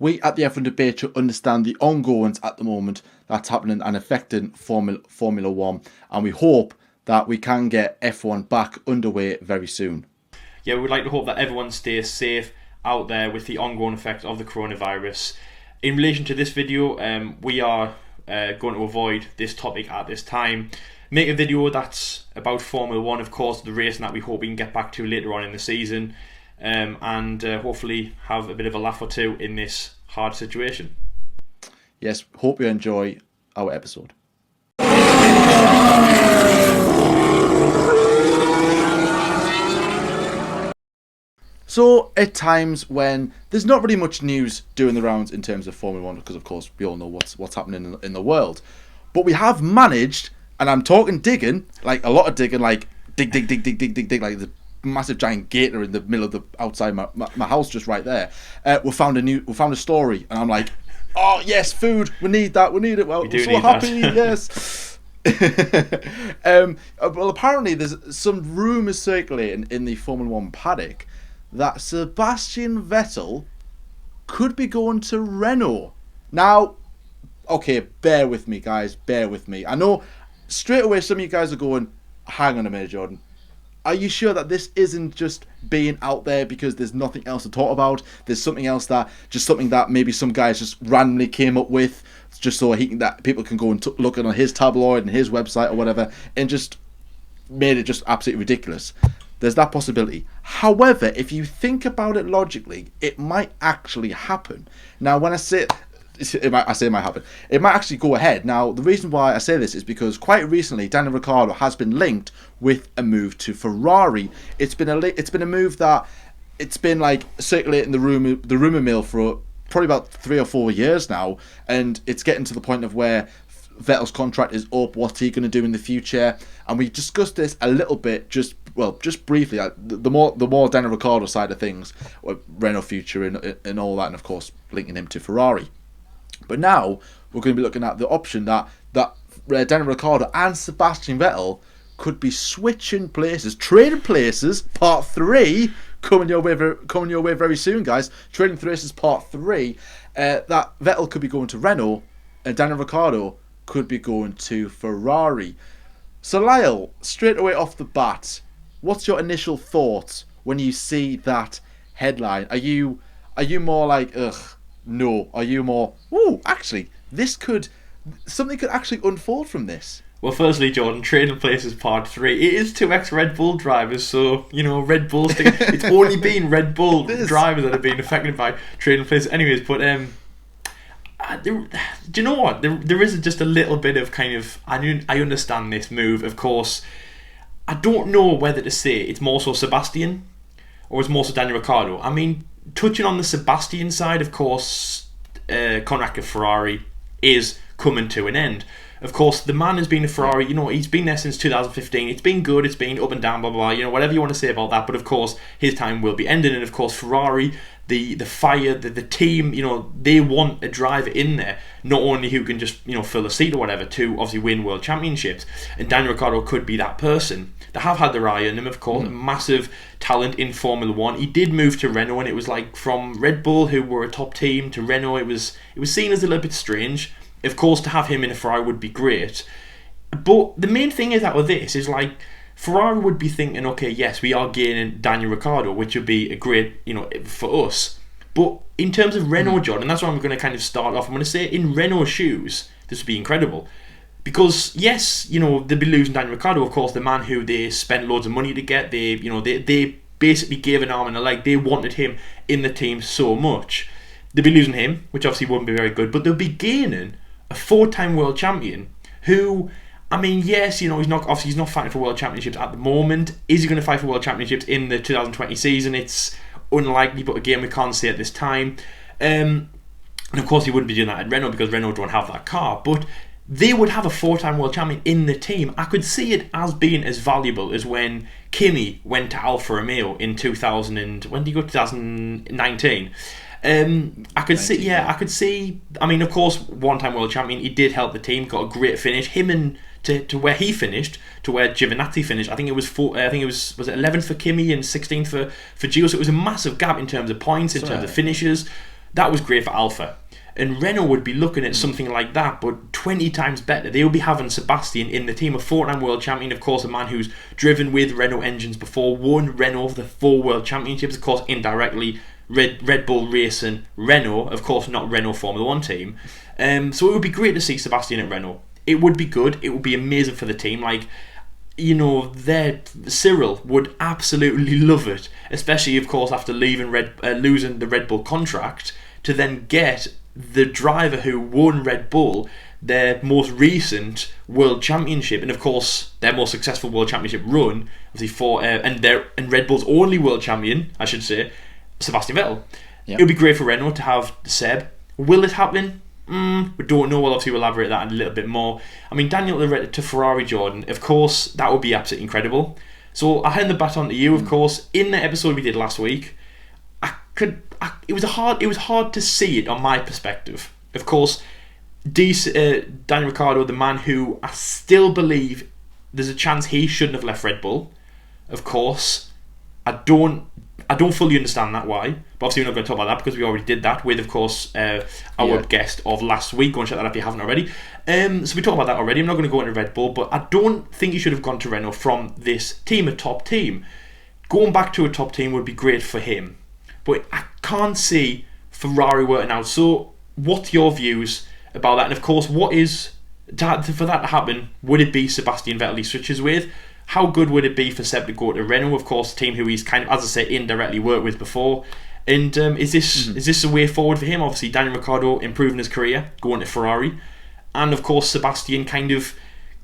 We at the F1 Debate should understand the ongoings at the moment that's happening and affecting Formula One, and we hope that we can get F1 back underway very soon. Yeah, we would like to hope that everyone stays safe out there with the ongoing effects of the coronavirus. In relation to this video, we are going to avoid this topic at this time. Make a video that's about Formula One, of course, the racing that we hope we can get back to later on in the season, and hopefully have a bit of a laugh or two in this hard situation. Yes, hope you enjoy our episode. So, at times when there's not really much news doing the rounds in terms of Formula One, because of course we all know what's happening in the world, but we have managed, and I'm talking digging, like a lot of digging, like dig, like the massive giant gator in the middle of the outside my house, just right there. We found a story, and I'm like, oh yes, food, we need that, we need it. Well, we're so happy, yes. Well, apparently there's some rumours circulating in the Formula One paddock that Sebastian Vettel could be going to Renault. Now, okay, bear with me, guys, bear with me. I know straight away some of you guys are going, hang on a minute, Jordan. Are you sure that this isn't just being out there because there's nothing else to talk about? There's something else something that maybe some guys just randomly came up with, just so that people can go and look on his tabloid and his website or whatever, and just made it just absolutely ridiculous. There's that possibility. However, if you think about it logically, it might actually happen. Now, when I say it might happen, it might actually go ahead. Now, the reason why I say this is because quite recently, Daniel Ricciardo has been linked with a move to Ferrari. It's been a move that it's been like circulating the rumor mill for probably about 3 or 4 years now, and it's getting to the point of where Vettel's contract is up. What's he going to do in the future? And we discussed this a little bit, just briefly. The more Daniel Ricciardo side of things, Renault future and all that, and of course linking him to Ferrari. But now we're going to be looking at the option that Daniel Ricciardo and Sebastian Vettel could be switching places, trading places. Part 3 coming your way very soon, guys. Trading places part 3. That Vettel could be going to Renault, and Daniel Ricciardo could be going to Ferrari. So Lyle, straight away off the bat, what's your initial thoughts when you see that headline? Are you more like, ugh, no? Are you more, ooh, actually, something could actually unfold from this? Well, firstly, Jordan, Trading Places Part 3. It is 2 ex-Red Bull drivers, so, Red Bull it's only been Red Bull drivers that have been affected by Trading Places. Anyways, but do you know what? There is just a little bit of kind of... I understand this move, of course. I don't know whether to say it's more so Sebastian or it's more so Daniel Ricciardo. I mean, touching on the Sebastian side, of course, contract of Ferrari is coming to an end. Of course, the man has been a Ferrari, he's been there since 2015. It's been good, it's been up and down, blah, blah, blah, whatever you want to say about that. But of course, his time will be ending. And of course, Ferrari, the fire, the team, they want a driver in there, not only who can just, fill a seat or whatever, to obviously win world championships. And Daniel Ricciardo could be that person. They have had their eye on him, of course, a massive talent in Formula One. He did move to Renault, and it was like from Red Bull, who were a top team, to Renault. It was seen as a little bit strange. Of course, to have him in a Ferrari would be great. But the main thing is that with this is like, Ferrari would be thinking, okay, yes, we are gaining Daniel Ricciardo, which would be a great, for us. But in terms of Renault, John, and that's where I'm going to kind of start off. I'm going to say in Renault's shoes, this would be incredible. Because, yes, they'd be losing Daniel Ricciardo, of course, the man who they spent loads of money to get. They basically gave an arm and a leg. They wanted him in the team so much. They'd be losing him, which obviously wouldn't be very good, but they'll be gaining a 4-time world champion who, I mean, yes, he's not fighting for world championships at the moment. Is he going to fight for world championships in the 2020 season? It's unlikely, but again, we can't say at this time. And of course, he wouldn't be doing that at Renault because Renault don't have that car, but they would have a 4-time world champion in the team. I could see it as being as valuable as when Kimi went to Alfa Romeo in 2019. I could see. I mean, of course, 1-time world champion. He did help the team. Got a great finish. Him and to where he finished, to where Giovinazzi finished. I think it was was it 11th for Kimi and 16th for Gio. So it was a massive gap in terms of points, in terms of finishes. that was great for Alpha. And Renault would be looking at something like that, but 20 times better. They would be having Sebastian in the team, a 4-time world champion, of course, a man who's driven with Renault engines before, won Renault the 4 world championships, of course, indirectly. Red Bull racing Renault, of course, not Renault Formula 1 team. So it would be great to see Sebastian at Renault. It would be good. It would be amazing for the team. Like, you know, Cyril would absolutely love it, especially, of course, after losing the Red Bull contract, to then get the driver who won Red Bull their most recent world championship, and of course their most successful world championship run, obviously and Red Bull's only world champion, I should say, Sebastian Vettel. Yep. It would be great for Renault to have Seb. Will it happen? We don't know. We'll obviously elaborate that a little bit more. I mean, Daniel to Ferrari, Jordan, of course, that would be absolutely incredible. So I hand the baton to you, of course. In the episode we did last week, it was hard to see it on my perspective. Of course, Daniel Ricciardo, the man who I still believe there's a chance he shouldn't have left Red Bull. Of course, I don't fully understand that why, but obviously we're not going to talk about that because we already did that with, of course, our guest of last week. Go and check that out if you haven't already. So we talked about that already. I'm not going to go into Red Bull, but I don't think he should have gone to Renault from this team, a top team. Going back to a top team would be great for him, but I can't see Ferrari working out. So what's your views about that? And of course, for that to happen, would it be Sebastian Vettel he switches with? How good would it be for Seb to go to Renault, of course, a team who he's kind of, as I say, indirectly worked with before? And is this a way forward for him? Obviously, Daniel Ricciardo improving his career, going to Ferrari, and of course Sebastian kind of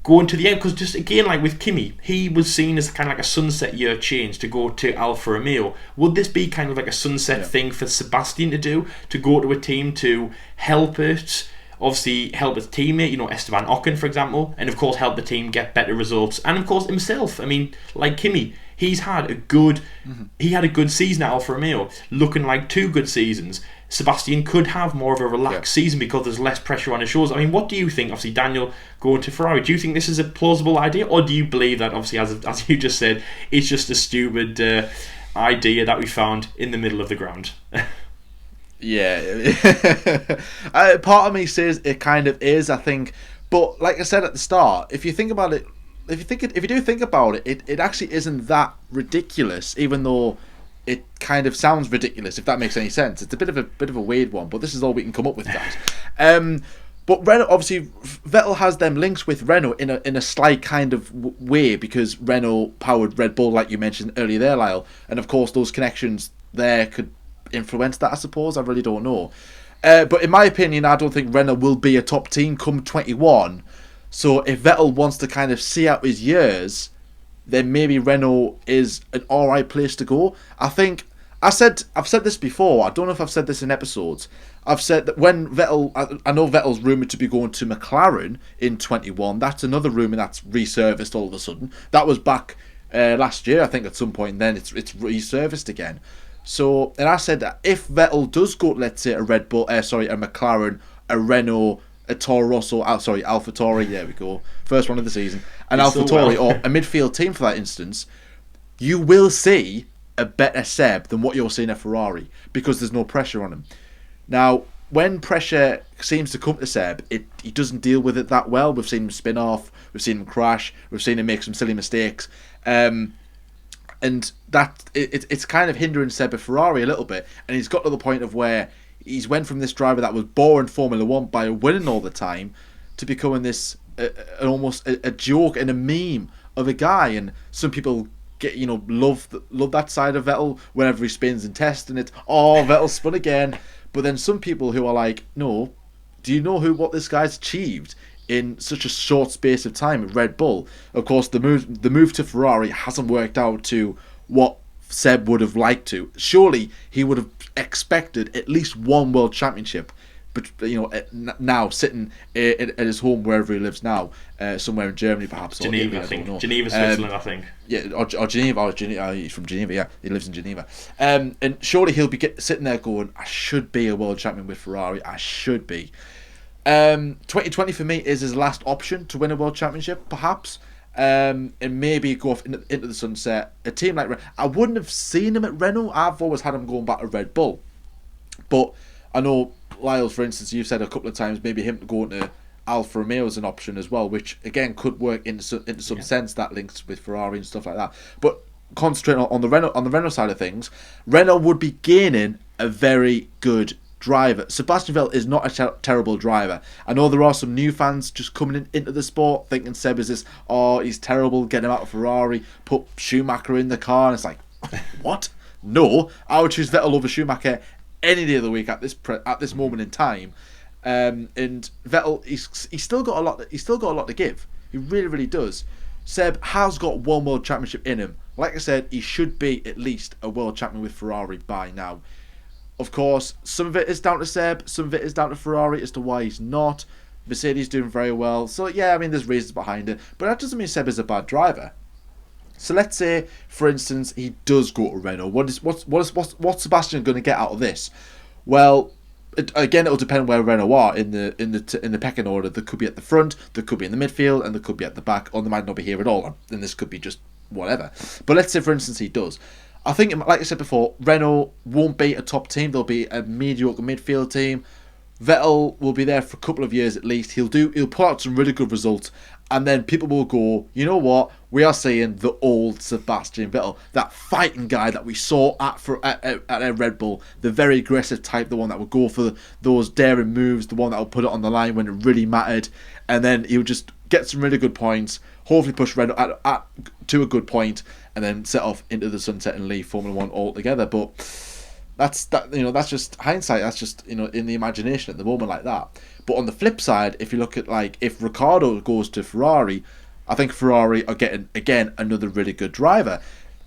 going to the end, because just again, like with Kimi, he was seen as kind of like a sunset year change to go to Alfa Romeo. Would this be kind of like a sunset thing for Sebastian to do, to go to a team to help it? Obviously help his teammate, you know, Esteban Ocon, for example, and of course help the team get better results, and of course himself. I mean, like Kimi, he had a good season at Alfa Romeo, looking like 2 good seasons. Sebastian could have more of a relaxed season because there's less pressure on his shoulders. I mean, what do you think? Obviously, Daniel going to Ferrari, do you think this is a plausible idea, or do you believe that, obviously, as you just said, it's just a stupid idea that we found in the middle of the ground? Yeah, part of me says it kind of is, I think, but like I said at the start, if you think about it, if you do think about it, it actually isn't that ridiculous, even though it kind of sounds ridiculous, if that makes any sense. It's a bit of a weird one, but this is all we can come up with, guys. But Renault, obviously, Vettel has them links with Renault in a slight kind of way, because Renault powered Red Bull, like you mentioned earlier there, Lyle, and of course those connections there could influence that, I suppose. I really don't know. But in my opinion, I don't think Renault will be a top team come 21. So if Vettel wants to kind of see out his years, then maybe Renault is an alright place to go. I've said this before. I don't know if I've said this in episodes. I've said that when Vettel, I know Vettel's rumoured to be going to McLaren in 21. That's another rumour that's resurfaced all of a sudden. That was back last year, I think, at some point. Then it's resurfaced again. So, and I said that if Vettel does go to, let's say, a Red Bull, a McLaren, a Renault, a Toro Rosso, AlphaTauri, there we go, first one of the season, an AlphaTauri, or a midfield team for that instance, you will see a better Seb than what you're seeing at Ferrari, because there's no pressure on him. Now, when pressure seems to come to Seb, he doesn't deal with it that well. We've seen him spin off, we've seen him crash, we've seen him make some silly mistakes. And that it's kind of hindering Seb at Ferrari a little bit, and he's got to the point of where he's went from this driver that was boring Formula 1 by winning all the time to becoming this almost a joke and a meme of a guy. And some people love that side of Vettel whenever he spins and tests, and it's Vettel spun again. But then some people who are like, no, do you know what this guy's achieved in such a short space of time at Red Bull? Of course, the move to Ferrari hasn't worked out to what Seb would have liked to. Surely he would have expected at least one world championship, but now sitting at his home wherever he lives now, somewhere in Germany perhaps, Geneva, I think. Geneva, Switzerland, I think. Yeah, or Geneva. He's from Geneva. Yeah, he lives in Geneva. And surely he'll be sitting there going, I should be a world champion with Ferrari. I should be. 2020 for me is his last option to win a world championship, perhaps, and maybe go off into the sunset. A team like I wouldn't have seen him at Renault. I've always had him going back to Red Bull, but I know, Lyle, for instance, you've said a couple of times maybe him going to Alfa Romeo is an option as well, which again could work into some sense, that links with Ferrari and stuff like that. But concentrating on the Renault side of things, Renault would be gaining a very good driver. Sebastian Vettel is not a terrible driver. I know there are some new fans just coming into the sport thinking Seb is this, oh, he's terrible, get him out of Ferrari, put Schumacher in the car, and it's like, what? No, I would choose Vettel over Schumacher any day of the week at this moment in time. And Vettel, he's still got a lot. He's still got a lot to give. He really, really does. Seb has got one world championship in him. Like I said, he should be at least a world champion with Ferrari by now. Of course, some of it is down to Seb, some of it is down to Ferrari as to why he's not. Mercedes doing very well, so yeah, I mean, there's reasons behind it, but that doesn't mean Seb is a bad driver. So let's say, for instance, he does go to Renault. What's Sebastian going to get out of this? Well, it'll depend where Renault are in the pecking order. They could be at the front, they could be in the midfield, and they could be at the back, or they might not be here at all. And this could be just whatever. But let's say, for instance, he does. I think, like I said before, Renault won't be a top team. They'll be a mediocre midfield team. Vettel will be there for a couple of years at least. He'll pull out some really good results, and then people will go, you know what? We are seeing the old Sebastian Vettel, that fighting guy that we saw at Red Bull, the very aggressive type, the one that would go for those daring moves, the one that would put it on the line when it really mattered, and then he'll just get some really good points, hopefully push Renault to a good point, and then set off into the sunset and leave Formula One altogether. But that's just hindsight. That's just in the imagination at the moment like that. But on the flip side, if you look at if Ricciardo goes to Ferrari, I think Ferrari are getting again another really good driver,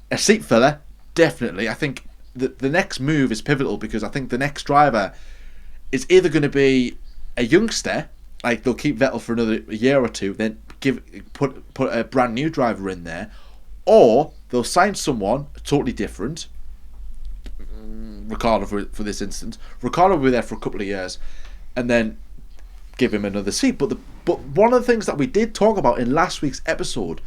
a seat filler definitely. I think the next move is pivotal because I think the next driver is either going to be a youngster, like they'll keep Vettel for another year or two, then put a brand new driver in there, or they'll sign someone totally different. Ricciardo for this instance. Ricciardo will be there for a couple of years, and then give him another seat. But one of the things that we did talk about in last week's episode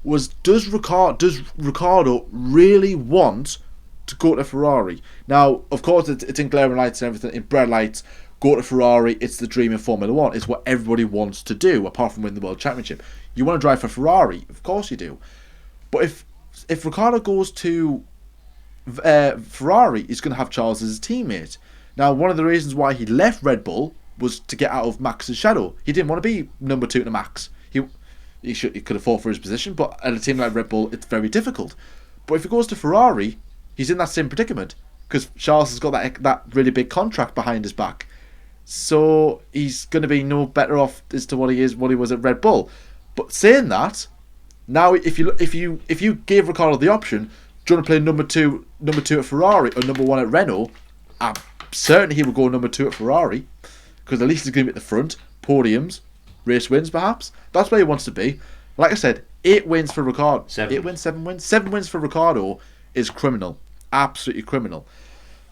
was does Ricciardo really want to go to Ferrari? Now, of course, it's in glaring lights and everything, in bright lights. Go to Ferrari, it's the dream in Formula One. It's what everybody wants to do, apart from win the World Championship. You want to drive for Ferrari, of course you do. But if Ricciardo goes to Ferrari, he's going to have Charles as his teammate. Now, one of the reasons why he left Red Bull was to get out of Max's shadow. He didn't want to be number 2 to Max. He could have fought for his position, but at a team like Red Bull, it's very difficult. But if he goes to Ferrari, he's in that same predicament because Charles has got that really big contract behind his back. So he's going to be no better off as to what he was at Red Bull. But saying that, now if you gave Ricciardo the option, do you want to play number two at Ferrari or number 1 at Renault? I'm certain he would go number 2 at Ferrari because at least he's going to be at the front, podiums, race wins perhaps. That's where he wants to be. Like I said, 8 wins for Ricciardo. 7 wins. 7 wins for Ricciardo is criminal, absolutely criminal.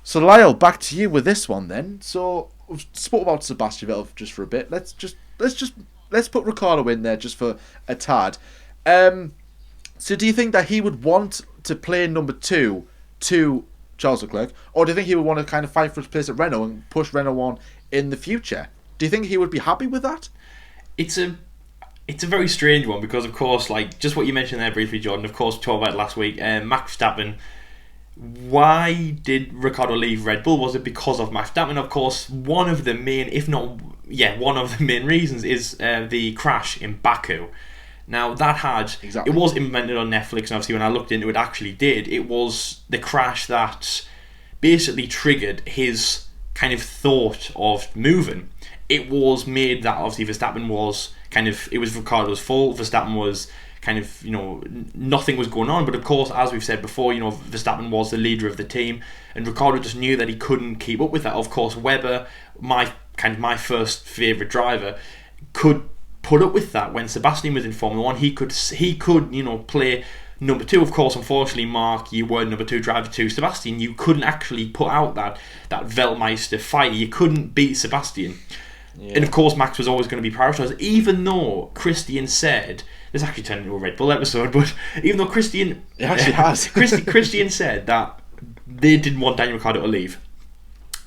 So Lyle, back to you with this one then. So we've spoke about Sebastian Vettel just for a bit. Let's put Ricciardo in there just for a tad. So do you think that he would want to play number 2 to Charles Leclerc, or do you think he would want to kind of fight for his place at Renault and push Renault on in the future? Do you think he would be happy with that? It's a very strange one because, of course, just what you mentioned there briefly, Jordan. Of course, we talked about it last week. Max Verstappen. Why did Ricciardo leave Red Bull? Was it because of Max Verstappen? Of course, one of the main reasons is the crash in Baku. Now, it was implemented on Netflix, and obviously when I looked into it, actually did. It was the crash that basically triggered his kind of thought of moving. It was made that obviously Verstappen was it was Ricciardo's fault. Verstappen was nothing was going on. But of course, as we've said before, Verstappen was the leader of the team, and Ricciardo just knew that he couldn't keep up with that. Of course, Webber, my first favourite driver, could put up with that. When Sebastian was in Formula 1, he could play number 2. Of course, unfortunately, Mark, you were number 2 driver to Sebastian. You couldn't actually put out that Weltmeister fight. You couldn't beat Sebastian. Yeah. And of course, Max was always going to be prioritised, even though Christian said, this actually turned into a Red Bull episode, but even though Christian... It actually has. Christian said that they didn't want Daniel Ricciardo to leave.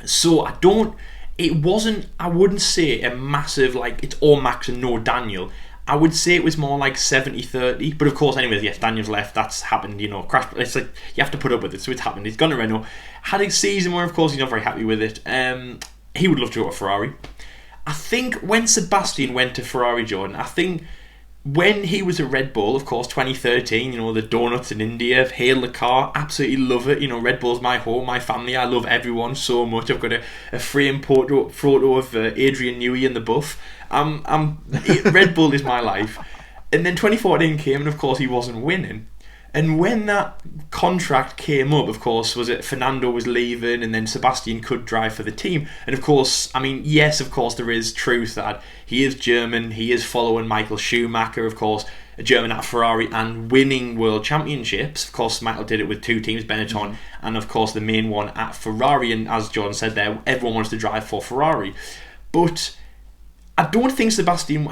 So I wouldn't say a massive, like, it's all Max and no Daniel. I would say it was more like 70-30. But of course, anyways, yes, Daniel's left. That's happened, crash. It's like, you have to put up with it. So it's happened. He's gone to Renault. Had a season where, of course, he's not very happy with it. He would love to go to Ferrari. I think when Sebastian went to Ferrari, Jordan, I think when he was at Red Bull, of course, 2013, the donuts in India, hail the car, absolutely love it. Red Bull's my home, my family. I love everyone so much. I've got a framed photo of Adrian Newey in the buff. Red Bull is my life. And then 2014 came, and of course, he wasn't winning. And when that contract came up, of course, was it Fernando was leaving and then Sebastian could drive for the team. And of course, yes, of course, there is truth that he is German, he is following Michael Schumacher, of course, a German at Ferrari and winning world championships. Of course, Michael did it with two teams, Benetton and, of course, the main one at Ferrari. And as Jordan said there, everyone wants to drive for Ferrari. But I don't think Sebastian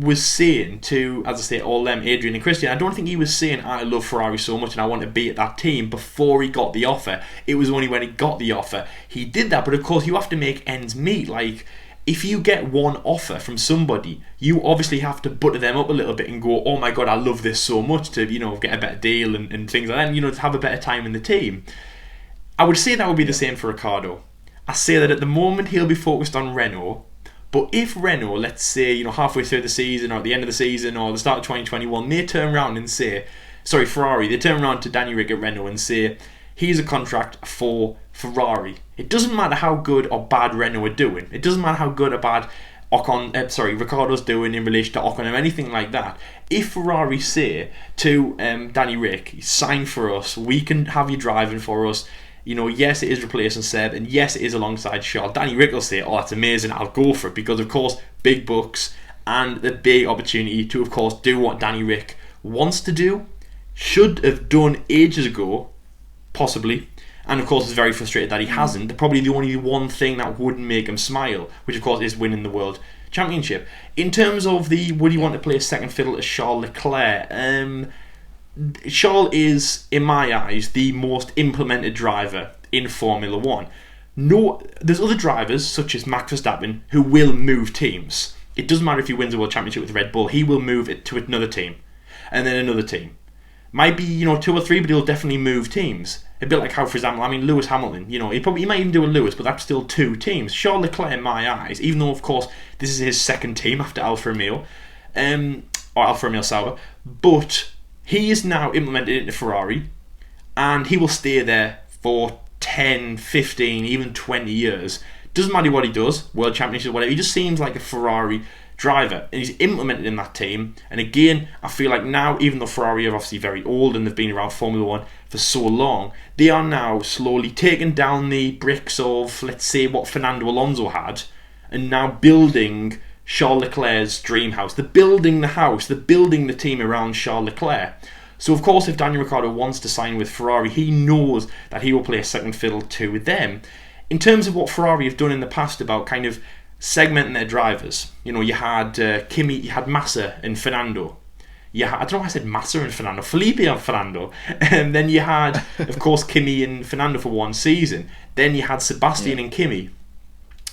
was saying to, as I say, all them, Adrian and Christian, I don't think he was saying, I love Ferrari so much and I want to be at that team before he got the offer. It was only when he got the offer he did that. But of course, you have to make ends meet. Like, if you get one offer from somebody, you obviously have to butter them up a little bit and go, oh my God, I love this so much, to, get a better deal and things like that, and, to have a better time in the team. I would say that would be the same for Ricciardo. I say that at the moment he'll be focused on Renault. But if Renault, let's say, halfway through the season or at the end of the season or the start of 2021, they turn around and say, Ferrari, they turn around to Danny Ric at Renault and say, here's a contract for Ferrari. It doesn't matter how good or bad Renault are doing. It doesn't matter how good or bad Ricciardo's doing in relation to Ocon or anything like that. If Ferrari say to Danny Ric, sign for us, we can have you driving for us, yes, it is replacing Seb, and yes, it is alongside Charles. Danny Ric will say, oh, that's amazing, I'll go for it, because, of course, big bucks and the big opportunity to, of course, do what Danny Ric wants to do, should have done ages ago, possibly, and, of course, is very frustrated that he hasn't. Probably the only one thing that wouldn't make him smile, which, of course, is winning the World Championship. In terms of would he want to play second fiddle to Charles Leclerc, Charles is, in my eyes, the most implemented driver in Formula 1. There's other drivers, such as Max Verstappen, who will move teams. It doesn't matter if he wins a World Championship with Red Bull, he will move it to another team. And then another team. Might be, 2 or 3, but he'll definitely move teams. A bit like how, for example, Lewis Hamilton, he might even do a Lewis, but that's still 2 teams. Charles Leclerc, in my eyes, even though, of course, this is his second team after Alfa Romeo, or Alfa Romeo Sauber, but he is now implemented into Ferrari, and he will stay there for 10, 15, even 20 years. Doesn't matter what he does, World Championship, whatever, he just seems like a Ferrari driver, and he's implemented in that team. And again, I feel like now, even though Ferrari are obviously very old and they've been around Formula 1 for so long, they are now slowly taking down the bricks of, let's say, what Fernando Alonso had, and now building Charles Leclerc's dream house. They're building the house, they're building the team around Charles Leclerc. So of course, if Daniel Ricciardo wants to sign with Ferrari, he knows that he will play a second fiddle to them. In terms of what Ferrari have done in the past about kind of segmenting their drivers, you had Kimi, you had Massa and Fernando. I don't know why I said Massa and Fernando, Felipe and Fernando. And then you had, of course, Kimi and Fernando for one season. Then you had Sebastian and Kimi.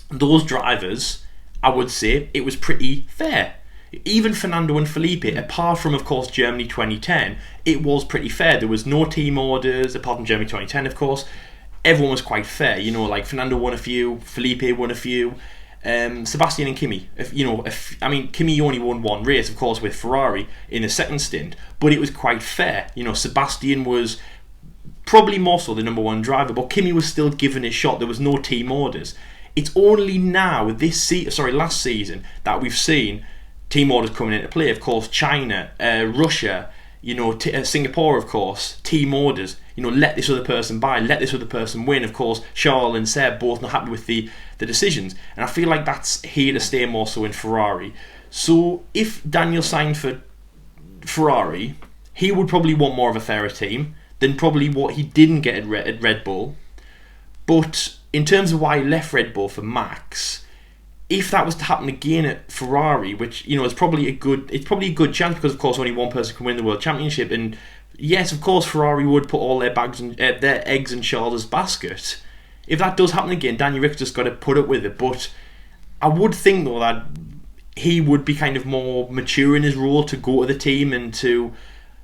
Those drivers, I would say, it was pretty fair. Even Fernando and Felipe, apart from, of course, Germany 2010, it was pretty fair. There was no team orders, apart from Germany 2010, of course. Everyone was quite fair. Like Fernando won a few, Felipe won a few. Sebastian and Kimi, Kimi only won one race, of course, with Ferrari in the second stint, but it was quite fair. Sebastian was probably more so the number one driver, but Kimi was still given his shot. There was no team orders. It's only now, last season, that we've seen team orders coming into play. Of course, China, Russia, Singapore, of course, team orders. Let this other person buy, let this other person win. Of course, Charles and Seb both not happy with the decisions, and I feel like that's here to stay more so in Ferrari. So if Daniel signed for Ferrari, he would probably want more of a fairer team than probably what he didn't get at Red Bull. But in terms of why he left Red Bull for Max, if that was to happen again at Ferrari, which is probably a good chance, because of course only one person can win the World Championship, and yes, of course Ferrari would put all their eggs in Charles' basket. if that does happen again, Danny Rick's just got to put up with it. But I would think, though, that he would be kind of more mature in his role to go to the team and to...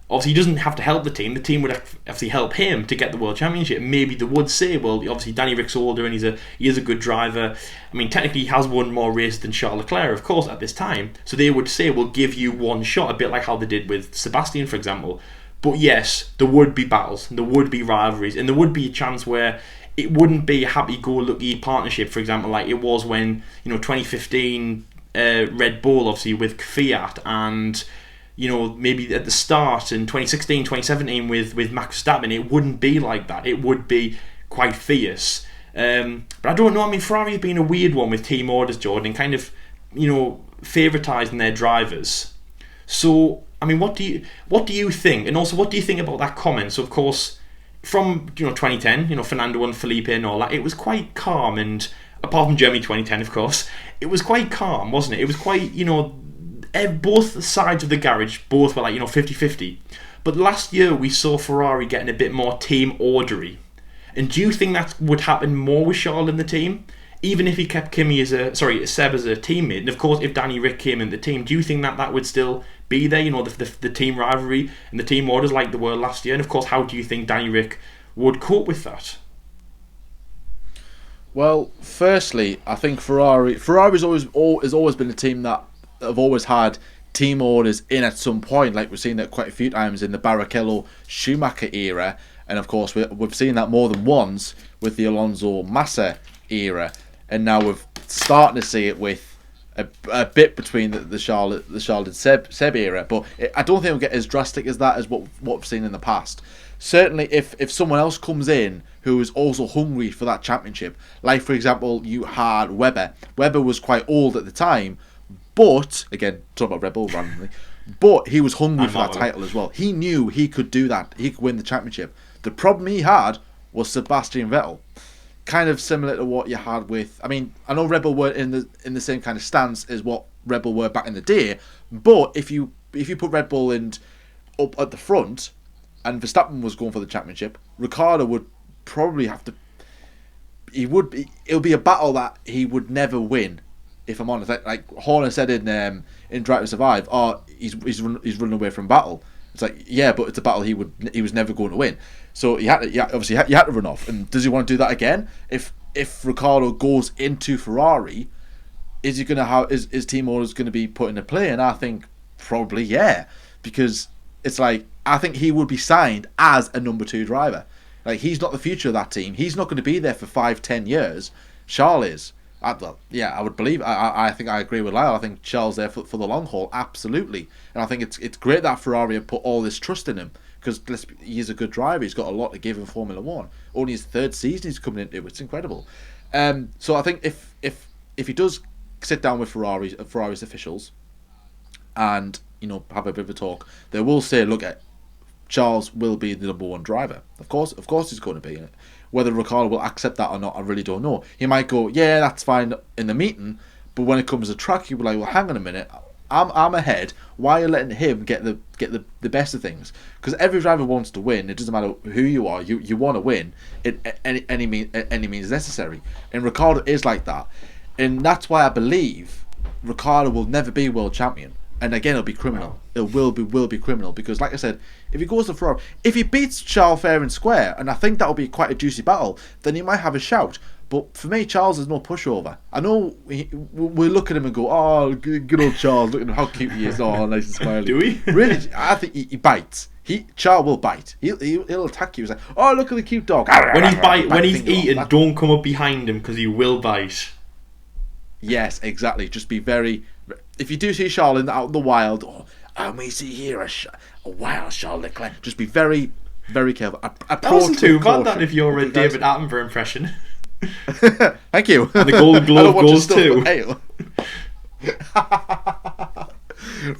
Obviously, he doesn't have to help the team. The team would obviously help him to get the World Championship. Maybe they would say, well, obviously Danny Rick's older and he is a good driver. I mean, technically he has won more races than Charles Leclerc, of course, at this time. So they would say, we'll give you one shot, a bit like how they did with Sebastian, for example. But yes, there would be battles, and there would be rivalries, and there would be a chance where it wouldn't be a happy-go-lucky partnership, for example, like it was when, 2015 Red Bull, obviously, with Fiat, and... maybe at the start in 2016, 2017 with Max Verstappen, it wouldn't be like that. It would be quite fierce. But I don't know. I mean, Ferrari's been a weird one with team orders, Jordan, kind of, favouritising their drivers. So, I mean, what do you think? And also, what do you think about that comment? So, of course, from 2010, Fernando and Felipe and all that, it was quite calm. And apart from Germany 2010, of course, it was quite calm, wasn't it? It was quite, both sides of the garage, both were like 50-50. But last year we saw Ferrari getting a bit more team ordery. And do you think that would happen more with Charles in the team, even if he kept Seb as a teammate? And of course, if Danny Rick came in the team, do you think that would still be there? The team rivalry and the team orders like they were last year. And of course, how do you think Danny Rick would cope with that? Well, firstly, I think Ferrari's always been a team that have always had team orders in at some point, like we've seen that quite a few times in the Barrichello-Schumacher era, and of course we've seen that more than once with the Alonso-Massa era, and now we're starting to see it with a bit between the Charles and Seb era, but I don't think it'll get as drastic as that as what we've seen in the past. Certainly, if someone else comes in who is also hungry for that championship, like for example you had Webber. Webber was quite old at the time, but, again, talk about Red Bull randomly, but he was hungry for that title as well. He knew he could do that. He could win the championship. The problem he had was Sebastian Vettel. Kind of similar to what you had with... I mean, I know Red Bull were in the same kind of stance as what Red Bull were back in the day, but if you put Red Bull up at the front and Verstappen was going for the championship, Ricciardo would probably have to... It'll be a battle that he would never win. If I'm honest, like Horner said in Drive to Survive, he's running away from battle. It's like, yeah, but it's a battle he was never going to win. So you had to run off. And does he want to do that again? If Ricciardo goes into Ferrari, is he going to have his team orders going to be put into play? And I think probably yeah, because it's like I think he would be signed as a number 2 driver. Like he's not the future of that team. He's not going to be there for 5-10 years. Charles is. I would believe. I think I agree with Lyle. I think Charles there for the long haul, absolutely. And I think it's great that Ferrari have put all this trust in him because he's a good driver. He's got a lot to give in Formula One. Only his 3rd season he's coming into. It's incredible. So I think if he does sit down with Ferrari's officials, and have a bit of a talk, they will say, look, Charles will be the number 1 driver. Of course he's going to be. Whether Ricciardo will accept that or not, I really don't know. He might go, yeah, that's fine in the meeting, but when it comes to track, he'll be like, well, hang on a minute, I'm ahead. Why are you letting him get the best of things? Because every driver wants to win. It doesn't matter who you are. You want to win. Any means necessary. And Ricciardo is like that, and that's why I believe Ricciardo will never be world champion. And again, it'll be criminal. It will be criminal because, like I said, if he goes to Ferrari, if he beats Charles fair and square, and I think that'll be quite a juicy battle, then he might have a shout. But for me, Charles is no pushover. I know we look at him and go, "Oh, good old Charles! Look at him, how cute he is! Oh, nice and smiling." Do we? Really? I think he bites. Charles will bite. He'll attack you. He's like, "Oh, look at the cute dog." When he's eating, don't come up behind him because he will bite. Yes, exactly. Just be very. If you do see Charles out in the wild, we see here a wild Charles Leclerc. Just be very, very careful. That wasn't too bad. That if you're a David Attenborough impression. Thank you. And the Golden Globe goes too.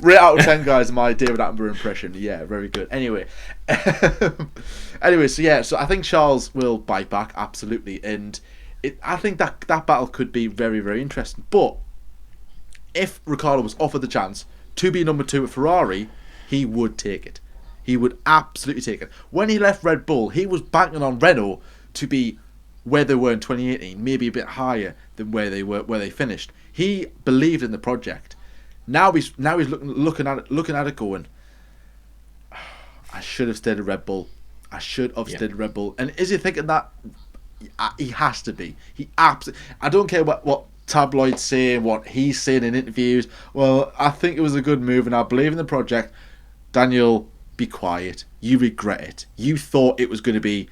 Rate out of 10, guys. My David Attenborough impression. Yeah, very good. Anyway, so I think Charles will bite back absolutely, and I think that battle could be very, very interesting. But if Ricciardo was offered the chance to be number 2 at Ferrari, he would take it. He would absolutely take it. When he left Red Bull, he was banking on Renault to be where they were in 2018, maybe a bit higher than where they finished. He believed in the project. Now he's looking at it going, I should have stayed at Red Bull. I should have stayed at Red Bull. And is he thinking that? He has to be. I don't care what tabloids say, what he's saying in interviews. Well, I think it was a good move, and I believe in the project. Daniel, be quiet. You regret it. You thought it was going to be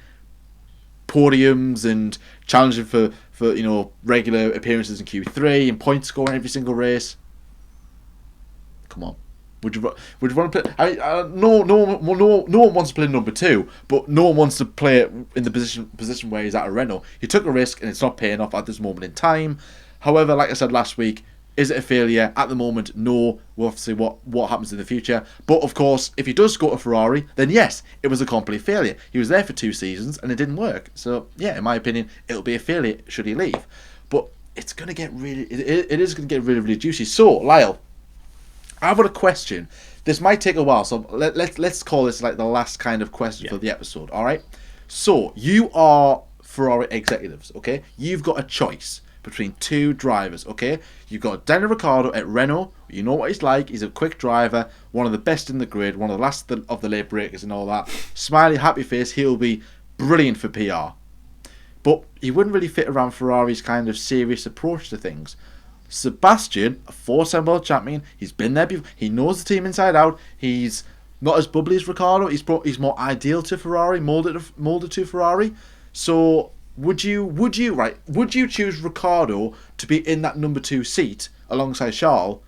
podiums and challenging for regular appearances in Q3 and point scoring every single race. Come on. Would you want to play? No one wants to play number 2, but no one wants to play it in the position where he's at a Renault. He took a risk and it's not paying off at this moment in time. However, like I said last week, is it a failure? At the moment, no. We'll have to see what happens in the future. But of course, if he does go to Ferrari, then yes, it was a complete failure. He was there for 2 seasons and it didn't work. So yeah, in my opinion, it'll be a failure should he leave. But it's going to get really, it is going to get really, really juicy. So, Lyle, I've got a question. This might take a while, so let's call this like the last kind of question for the episode, all right? So, you are Ferrari executives, okay? You've got a choice between 2 drivers, okay? You've got Daniel Ricciardo at Renault. You know what he's like. He's a quick driver, one of the best in the grid, one of the last of the late breakers and all that. Smiley, happy face. He'll be brilliant for PR. But he wouldn't really fit around Ferrari's kind of serious approach to things. Sebastian, a 4-time world champion, he's been there before. He knows the team inside out. He's not as bubbly as Ricciardo. He's more ideal to Ferrari, molded to Ferrari. So would you choose Ricciardo to be in that number 2 seat alongside Charles,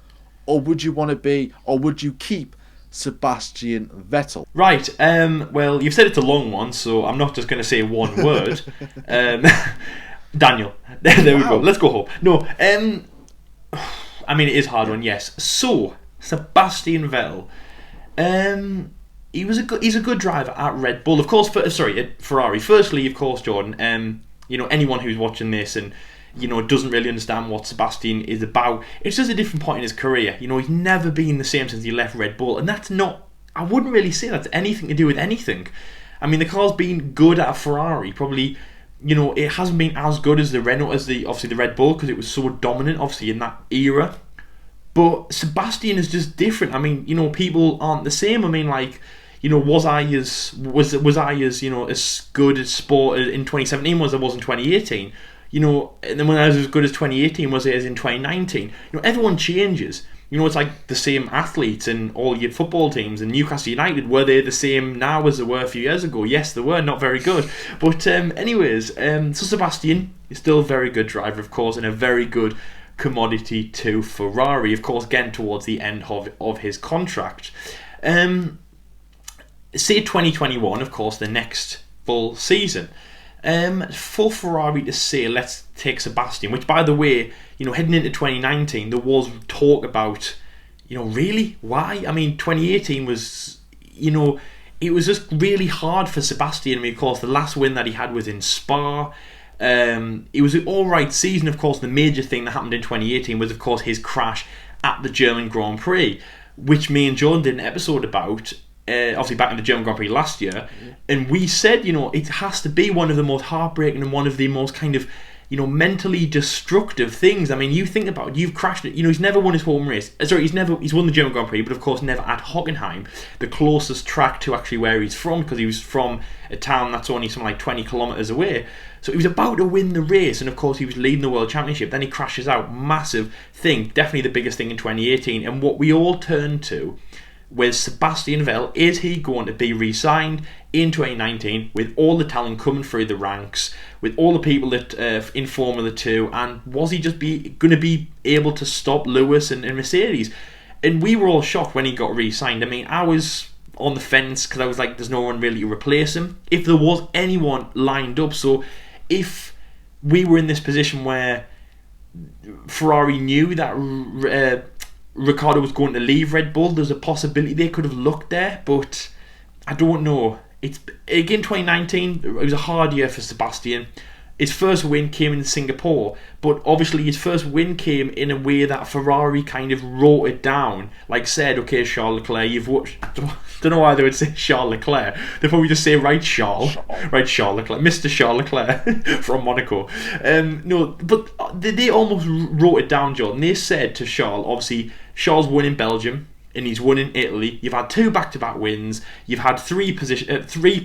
or would you keep Sebastian Vettel? Right. Well, you've said it's a long one, so I'm not just going to say one word. Daniel. There we go. Let's go home. No. I mean, it is a hard one, yes. So, Sebastian Vettel. He's a good driver at Red Bull. Of course, at Ferrari. Firstly, of course, Jordan, anyone who's watching this and, doesn't really understand what Sebastian is about, it's just a different point in his career. He's never been the same since he left Red Bull. And that's not, I wouldn't really say that's anything to do with anything. I mean, the car's been good at a Ferrari, probably. It hasn't been as good as the Renault, as the Red Bull, because it was so dominant, obviously, in that era. But Sebastian is just different. I mean, people aren't the same. I mean, like, was I as as good at sport in 2017 as I was in 2018? And then when I was as good as 2018 was as in 2019. Everyone changes. It's like the same athletes in all your football teams. And Newcastle United, were they the same now as they were a few years ago? Yes, they were. Not very good. But so Sebastian is still a very good driver, of course, and a very good commodity to Ferrari, of course, again, towards the end of his contract. Say 2021, of course, the next full season. For Ferrari to say, let's take Sebastian, which, by the way, heading into 2019, there was talk about, really? Why? I mean, 2018 was, it was just really hard for Sebastian. I mean, of course, the last win that he had was in Spa. It was an alright season. Of course, the major thing that happened in 2018 was, of course, his crash at the German Grand Prix, which me and John did an episode about, obviously back in the German Grand Prix last year, and we said, it has to be one of the most heartbreaking and one of the most kind of, mentally destructive things. I mean, you think about it, you've crashed it. He's never won his home race. He's won the German Grand Prix, but of course never at Hockenheim, the closest track to actually where he's from, because he was from a town that's only something like 20 kilometres away. So he was about to win the race, and of course he was leading the World Championship. Then he crashes out. Massive thing. Definitely the biggest thing in 2018. And what we all turned to with Sebastian Vettel, is he going to be re-signed in 2019 with all the talent coming through the ranks, with all the people that in Formula 2, and was he just going to be able to stop Lewis and Mercedes? And we were all shocked when he got re-signed. I mean, I was on the fence because I was like, there's no one really to replace him if there was anyone lined up. So if we were in this position where Ferrari knew that Ricciardo was going to leave Red Bull, there's a possibility they could have looked there, but I don't know. It's again 2019. It was a hard year for Sebastian. his first win came in Singapore, but obviously his first win came in a way that Ferrari kind of wrote it down. Like said, okay, Charles Leclerc, you've watched. Don't know why they would say Charles Leclerc. They'd probably just say, right, Charles Leclerc, Mr. Charles Leclerc from Monaco. No, but they almost wrote it down, Jordan. They said to Charles, obviously, Charles won in Belgium, and he's won in Italy. You've had 2 back-to-back wins. You've had 3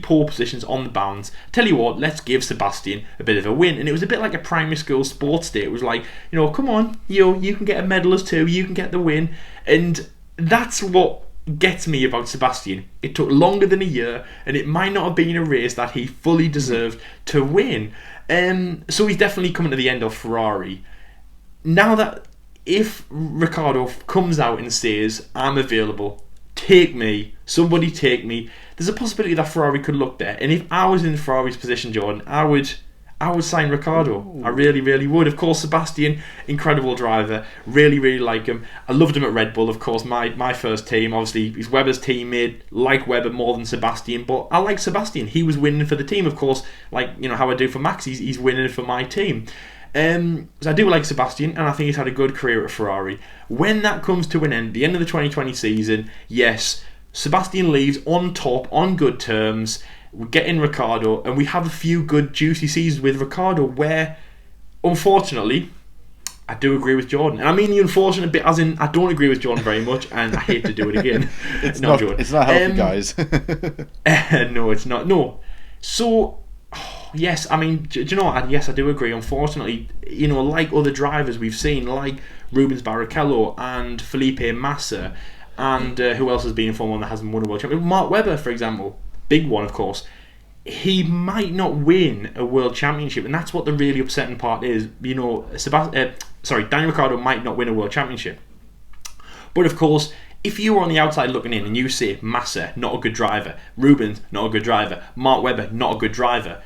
pole positions on the bounce. Tell you what, let's give Sebastian a bit of a win. And it was a bit like a primary school sports day. It was like, come on, you can get a medal as too. You can get the win. And that's what gets me about Sebastian. It took longer than a year, and it might not have been a race that he fully deserved to win. So he's definitely coming to the end of Ferrari. Now that if Ricciardo comes out and says, I'm available, take me, somebody take me, there's a possibility that Ferrari could look there. And if I was in Ferrari's position, Jordan, I would sign Ricciardo. Ooh. I really, really would. Of course, Sebastian, incredible driver, really, really like him. I loved him at Red Bull, of course, my first team. Obviously, he's Webber's teammate, like Webber more than Sebastian, but I like Sebastian. He was winning for the team, of course, like how I do for Max, he's winning for my team. So I do like Sebastian, and I think he's had a good career at Ferrari. When that comes to an end, the end of the 2020 season, yes, Sebastian leaves on top, on good terms. We get in Ricciardo, and we have a few good, juicy seasons with Ricciardo where, unfortunately, I do agree with Jordan. And I mean the unfortunate bit as in I don't agree with Jordan very much, and I hate to do it again. It's not Jordan. It's not healthy, guys. No, it's not. No. So... yes, I mean, do you know what? Yes, I do agree. Unfortunately, like other drivers we've seen, like Rubens Barrichello and Felipe Massa, and who else has been in Formula 1 that hasn't won a world championship? Mark Webber, for example, big one, of course. He might not win a world championship, and that's what the really upsetting part is. Daniel Ricciardo might not win a world championship, but of course, if you were on the outside looking in and you say Massa, not a good driver, Rubens, not a good driver, Mark Webber, not a good driver,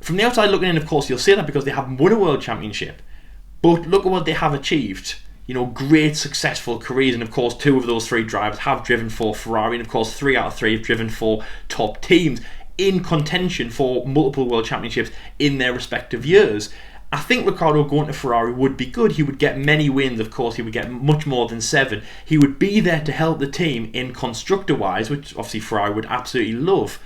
from the outside looking in, of course, you'll say that because they haven't won a world championship. But look at what they have achieved. Great successful careers, and of course 2 of those 3 drivers have driven for Ferrari, and of course 3 out of 3 have driven for top teams in contention for multiple world championships in their respective years. I think Ricciardo going to Ferrari would be good. He would get many wins, of course. He would get much more than 7. He would be there to help the team in constructor-wise, which obviously Ferrari would absolutely love.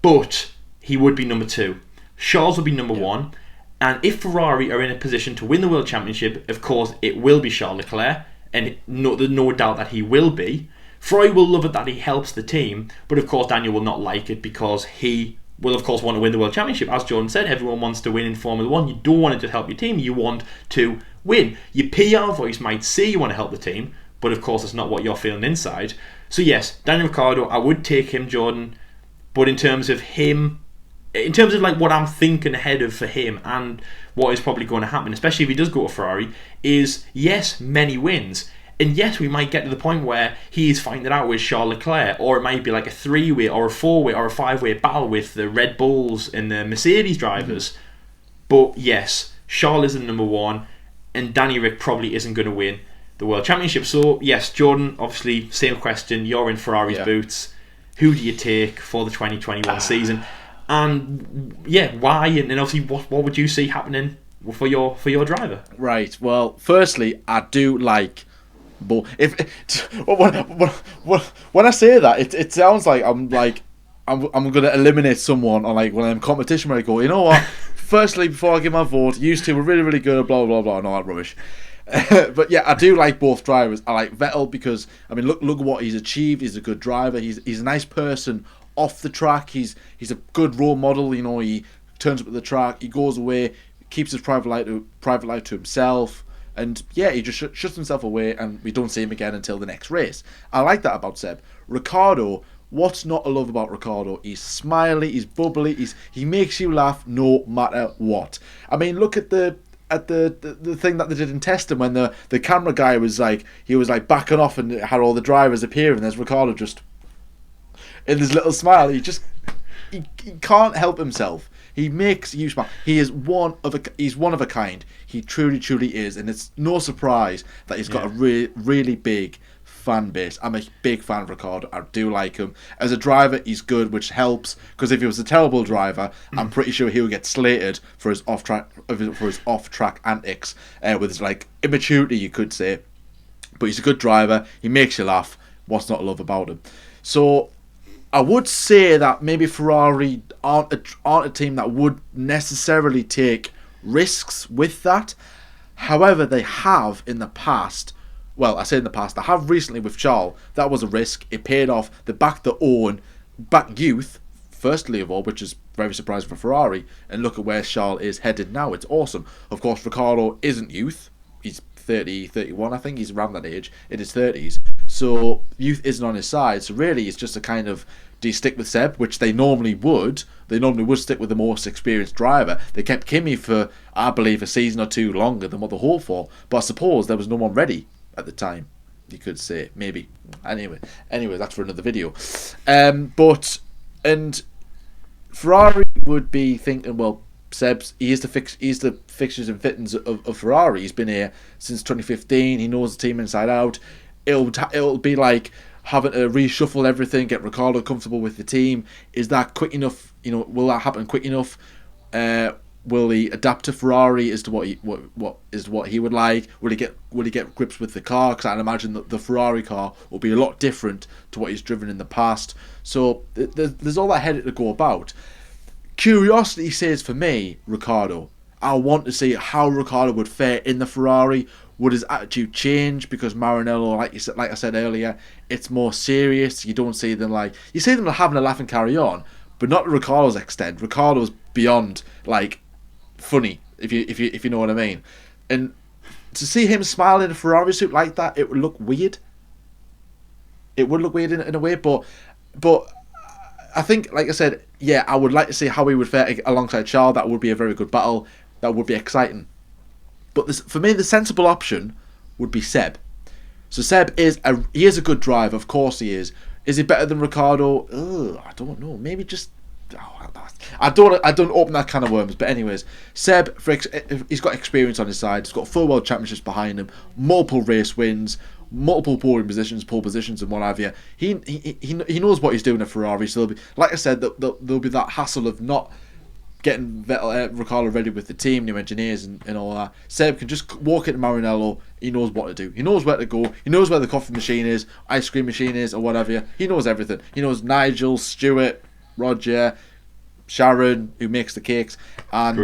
But he would be number 2. Charles would be number 1. And if Ferrari are in a position to win the World Championship, of course, it will be Charles Leclerc. And there's no doubt that he will be. Ferrari will love it that he helps the team. But of course, Daniel will not like it because he will of course want to win the World Championship. As Jordan said, everyone wants to win in Formula 1. You don't want it to help your team, you want to win. Your PR voice might say you want to help the team, but of course it's not what you're feeling inside. So yes, Daniel Ricciardo, I would take him, Jordan, but in terms of like what I'm thinking ahead of for him and what is probably going to happen, especially if he does go to Ferrari, is yes, many wins. And yes, we might get to the point where he's fighting it out with Charles Leclerc, or it might be like a 3-way or a 4-way or a 5-way battle with the Red Bulls and the Mercedes drivers. But yes, Charles is the number 1, and Danny Rick probably isn't going to win the World Championship. So yes, Jordan, obviously, same question. You're in Ferrari's boots. Who do you take for the 2021 season? And yeah, why? And obviously, what would you see happening for your driver? Right. Well, firstly, I do like. But when I say that, it sounds like I'm going to eliminate someone on like one of them competition where I go, you know what? Firstly, before I give my vote, used to were really, really good, blah blah blah, and all that rubbish. But yeah, I do like both drivers. I like Vettel because I mean, look at what he's achieved. He's a good driver. He's a nice person off the track. He's a good role model. You know, he turns up at the track, he goes away, keeps his private life to himself. And yeah, he just shuts himself away, and we don't see him again until the next race. I like that about Seb. Ricciardo, what's not to love about Ricciardo? He's smiley, he's bubbly, he makes you laugh no matter what. I mean, look at the thing that they did in testing when the camera guy was like backing off and had all the drivers appear, and there's Ricciardo just in his little smile. He can't help himself. He makes you smile. He's one of a kind. He truly is, and it's no surprise that he's got a really big fan base. I'm a big fan of Ricciardo. I do like him. As a driver, he's good, which helps, because if he was a terrible driver, I'm pretty sure he would get slated for his off-track antics, with his like immaturity, you could say. But he's a good driver. He makes you laugh. What's not to love about him? So I would say that maybe Ferrari aren't a team that would necessarily take risks with that. However, they have in the past. Well, I say in the past. They have recently with Charles. That was a risk. It paid off. They backed their own back youth, firstly of all, which is very surprising for Ferrari. And look at where Charles is headed now. It's awesome. Of course, Ricciardo isn't youth. He's 30, 31, I think. He's around that age in his 30s. So youth isn't on his side. So really, it's just a kind of, do you stick with Seb, which they normally would. They normally would stick with the most experienced driver. They kept Kimi for, I believe, a season or two longer than what they hoped for. But I suppose there was no one ready at the time. You could say, maybe. Anyway, that's for another video. And Ferrari would be thinking, well, Seb's, he's the fixtures and fittings of Ferrari. He's been here since 2015. He knows the team inside out. It'll be like having to reshuffle everything, get Ricciardo comfortable with the team. Is that quick enough? Will that happen quick enough? Will he adapt to Ferrari as to what he would like? Will he get grips with the car? Because I'd imagine that the Ferrari car will be a lot different to what he's driven in the past. So there's all that headache to go about. Curiosity says for me, Ricciardo. I want to see how Ricciardo would fare in the Ferrari. Would his attitude change? Because Maranello, like I said earlier, it's more serious. You don't see them you see them having a laugh and carry on, but not to Ricciardo's extent. Ricciardo's beyond funny, if you know what I mean. And to see him smile in a Ferrari suit like that, it would look weird. It would look weird in a way, but I think, like I said, yeah, I would like to see how he would fare alongside Charles. That would be a very good battle. That would be exciting. But for me, the sensible option would be Seb. So Seb is a good driver, of course he is. Is he better than Ricciardo? I don't know. Maybe just. I don't open that can of worms. But anyways, Seb, he's got experience on his side. He's got 4 world championships behind him, multiple race wins, multiple pole positions, and what have you. He knows what he's doing at Ferrari. So there'll be, like I said, there'll be that hassle of not getting Ricciardo ready with the team, new engineers and all that. Seb can just walk into Maranello. He knows what to do. He knows where to go. He knows where the coffee machine is, ice cream machine is, or whatever. He knows everything. He knows Nigel, Stuart, Roger, Sharon, who makes the cakes, and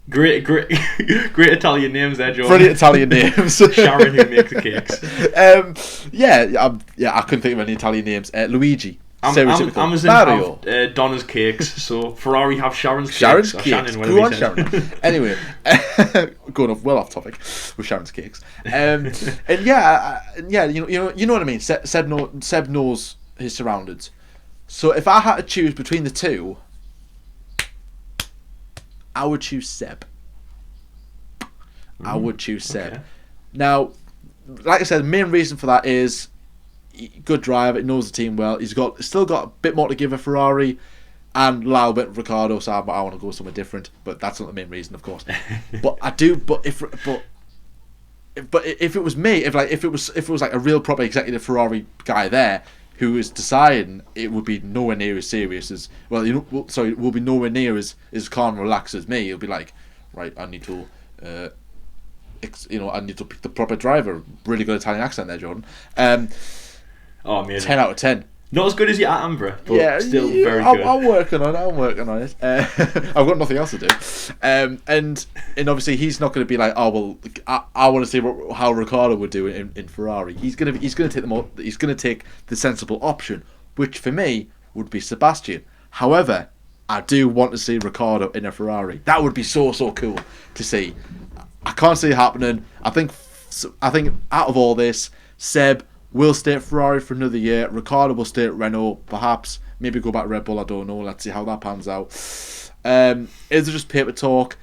great Italian names there, Jordan. Brilliant Italian names. Sharon, who makes the cakes. I couldn't think of any Italian names. Luigi. Amazon Mario. have Donna's cakes, so Ferrari have Sharon's cakes. Sharon's cakes. Shannon, Go on, Sharon. Anyway, going off topic with Sharon's cakes. You know what I mean. Seb knows his surroundings. So if I had to choose between the two, I would choose Seb. Okay. Now, like I said, the main reason for that is good driver, he knows the team well. He's still got a bit more to give a Ferrari, and a little bit of Ricciardo. So I want to go somewhere different, but that's not the main reason, of course. But I do. But if it was me, if it was like a real proper executive Ferrari guy there who is deciding, it would be nowhere near as serious as it will be nowhere near as calm and relaxed as me. It'll be like, right, I need to. I need to pick the proper driver. Really good Italian accent there, Jordan. Amazing. 10 out of 10. Not as good as your Attenborough, but still very good. I'm working on it. I've got nothing else to do. And obviously he's not going to be like, oh well, I want to see how Ricciardo would do in Ferrari. He's going to take the sensible option, which for me would be Sebastian. However, I do want to see Ricciardo in a Ferrari. That would be so cool to see. I can't see it happening. I think out of all this, Seb will stay at Ferrari for another year. Ricciardo will stay at Renault, perhaps. Maybe go back to Red Bull, I don't know. Let's see how that pans out. Is it just paper talk?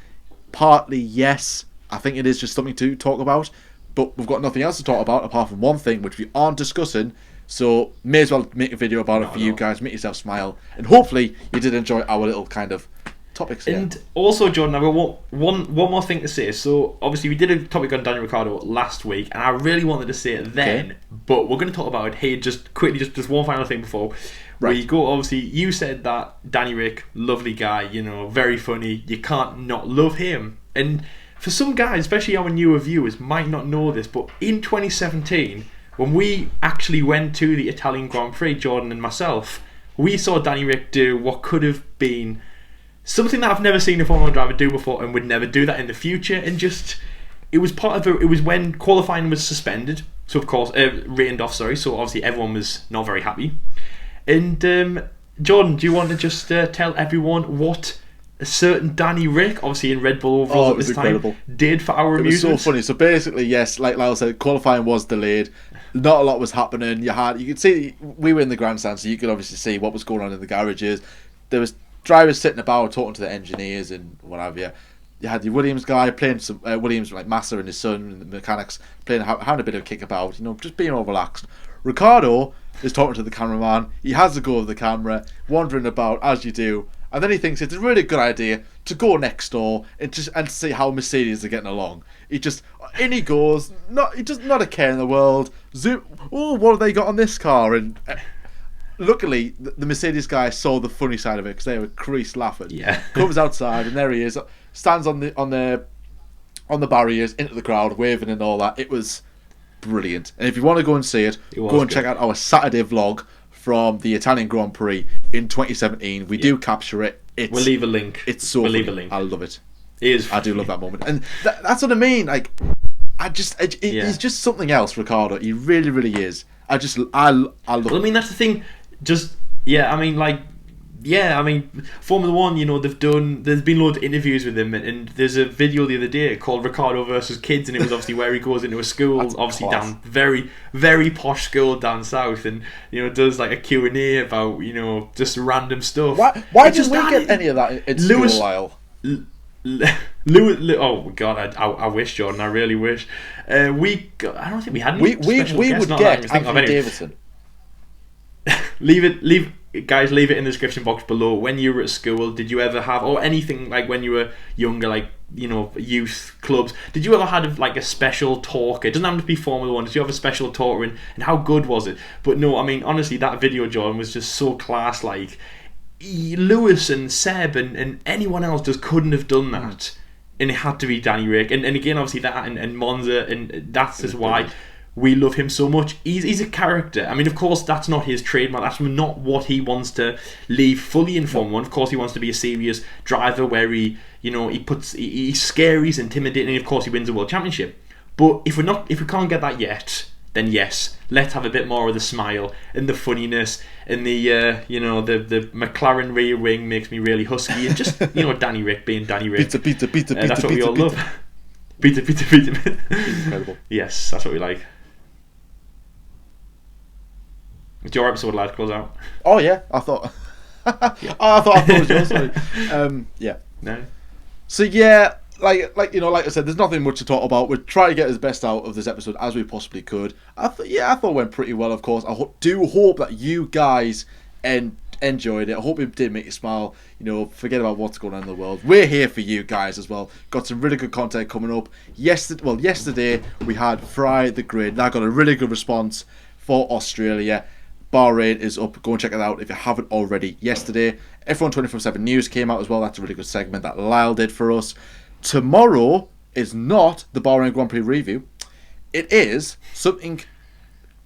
Partly, yes. I think it is just something to talk about. But we've got nothing else to talk about apart from one thing, which we aren't discussing. So, may as well make a video about it for you guys. Make yourself smile. And hopefully, you did enjoy our little kind of topics. Yeah. And also, Jordan, I've got one more thing to say. So, obviously, we did a topic on Daniel Ricciardo last week, and I really wanted to say it then, but we're going to talk about it here just quickly, just one final thing before we go. Obviously, you said that Danny Rick, lovely guy, you know, very funny. You can't not love him. And for some guys, especially our newer viewers, might not know this, but in 2017, when we actually went to the Italian Grand Prix, Jordan and myself, we saw Danny Rick do what could have been something that I've never seen a Formula 1 driver do before and would never do that in the future. And just, it was when qualifying was suspended, so of course, rained off, sorry, so obviously everyone was not very happy. And Jordan, do you want to just tell everyone what a certain Danny Rick, obviously in Red Bull overalls at this incredible. time, did for our amusement? It was so funny. So basically, yes, like Lyle said, qualifying was delayed. Not a lot was happening. You could see, we were in the grandstand, so you could obviously see what was going on in the garages. There was drivers sitting about talking to the engineers and what have you. You had the Williams guy playing some Williams, like Massa and his son and the mechanics playing, having a bit of kickabout, you know, just being all relaxed. Ricciardo is talking to the cameraman. He has a go of the camera, wandering about as you do, and then he thinks it's a really good idea to go next door and see how Mercedes are getting along. He goes, not a care in the world. Zoom. Oh, what have they got on this car? And luckily, the Mercedes guy saw the funny side of it because they were creased laughing. Yeah. Comes outside and there he is, stands on the barriers into the crowd, waving and all that. It was brilliant. And if you want to go and see it, go and check out our Saturday vlog from the Italian Grand Prix in 2017. We do capture it. We'll leave a link. It's so funny. Leave a link. I love it. I do love that moment, and that's what I mean. Like, he's just something else, Ricciardo. He really, really is. I love. Well, I mean, that's the thing. Formula One, you know, there's been loads of interviews with him, and there's a video the other day called Ricciardo versus Kids, and it was obviously where he goes into a school, obviously class. Down very, very posh school down south, and, you know, does like a Q&A about, you know, just random stuff. Why didn't we get any of that in school, Lyle? Oh God, I wish, Jordan. I really wish. I don't think we had any. We would get Anthony Davidson. Leave it in the description box below. When you were at school, did you ever have, or anything like when you were younger, like, you know, youth clubs, did you ever have like a special talker? It doesn't have to be Formula One. Did you have a special talker, and how good was it? But no, I mean, honestly, that video, Jordan, was just so class. Like, Lewis and Seb and anyone else just couldn't have done that, and it had to be Danny Rick. And again, obviously that and Monza, and that's just why we love him so much. He's a character. I mean, of course, that's not his trademark. That's not what he wants to leave fully in Formula 1. Of course, he wants to be a serious driver where he's scary, he's intimidating, and of course, he wins a world championship. But if we can't get that yet, then yes, let's have a bit more of the smile and the funniness and the the McLaren rear wing makes me really husky, and just, you know, Danny Rick being Danny Rick. Pizza. That's what we all love. Pizza. Incredible. Yes, that's what we like. It's your episode, lad. Close out. Oh yeah, I thought. I thought it was yours. Sorry. Yeah. No. So yeah, like I said, there's nothing much to talk about. We'll try to get as best out of this episode as we possibly could. I thought it went pretty well. Of course, I do hope that you guys enjoyed it. I hope it did make you smile. You know, forget about what's going on in the world. We're here for you guys as well. Got some really good content coming up. Yesterday we had Fry the Grid. And I got a really good response for Australia. Bahrain is up. Go and check it out if you haven't already. Yesterday, F1 24/7 News came out as well. That's a really good segment that Lyle did for us. Tomorrow is not the Bahrain Grand Prix review. It is something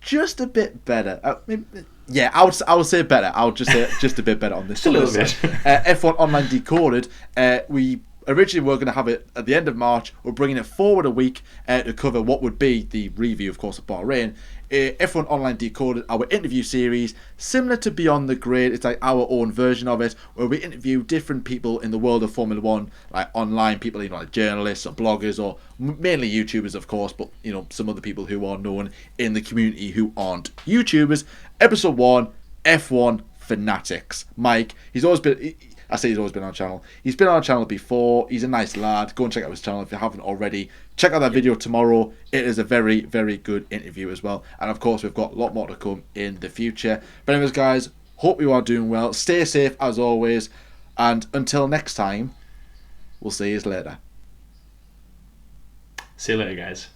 just a bit better. I would say better. I would just say just a bit better on this. A little bit. F1 Online Decoded. We originally were going to have it at the end of March. We're bringing it forward a week to cover what would be the review, of course, of Bahrain. F1 Online Decoded, our interview series, similar to Beyond the Grid. It's like our own version of it, where we interview different people in the world of Formula One, like online people, you know, like journalists or bloggers, or mainly YouTubers, of course, but, you know, some other people who are known in the community who aren't YouTubers. Episode 1, F1 Fanatics. Mike, he's always been on our channel. He's been on our channel before. He's a nice lad. Go and check out his channel if you haven't already. Check out that video tomorrow. It is a very, very good interview as well. And of course, we've got a lot more to come in the future. But anyways, guys, hope you are doing well. Stay safe as always. And until next time, we'll see you later. See you later, guys.